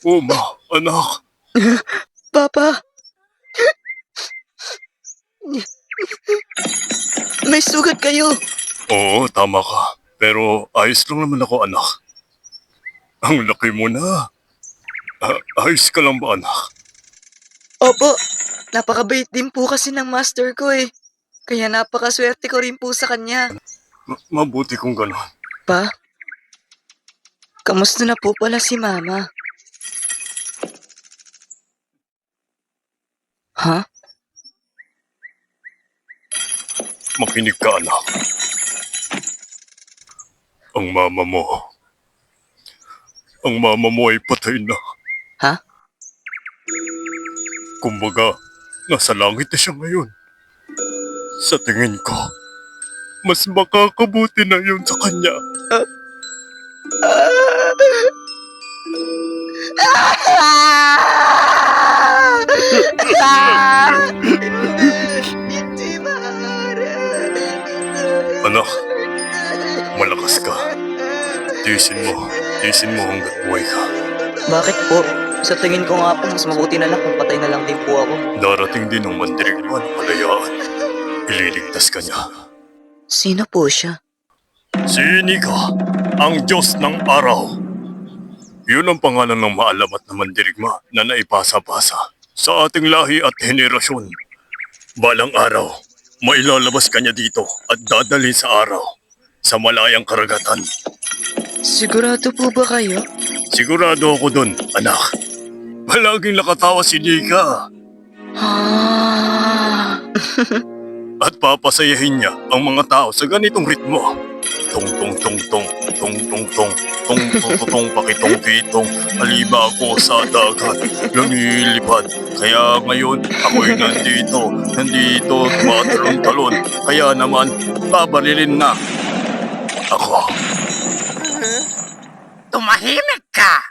Uma, anak. Papa, may sugat kayo. Oo, tama ka. Pero ayos lang naman ako, anak. Ang laki mo na. Ayos ka lang ba, anak? Opo, napakabait din po kasi ng master ko eh. Kaya napakaswerte ko rin po sa kanya. Mabuti kung gano'n. Pa, kamusta na po pala si Mama? Ha? Makinig ka, anak. Ang mama mo ay patay na. Ha? Kumbaga, nasa langit na siya ngayon. Sa tingin ko, mas makakabuti na yun sa kanya. Hindi maaari. Anak, malakas ka. Tiisin mo hanggat buhay ka. Bakit po? Sa tingin ko nga po, mas mabuti na lang kung patay na lang din po ako. Darating din ang mandirigma ng kalayaan. Ililigtas ka niya. Sino po siya? Si Iniga, ang Diyos ng Araw. Yun ang pangalan ng maalamat na mandirigma na naipasa-pasa sa ating lahi at henerasyon. Balang araw, mailalabas ka niya dito at dadalhin sa araw sa malayang karagatan. Sigurado po ba kayo? Sigurado ako dun, anak. Palaging nakatawa si Nika Ah. at papasayahin niya ang mga tao sa ganitong ritmo. Tong tong tong tong tong tong tong tong tong tong pakitong kitong haliba ako sa dagat lumilipad kaya ngayon ako'y nandito tumatalon-talon kaya naman babarilin na ako. Tumahimik ka!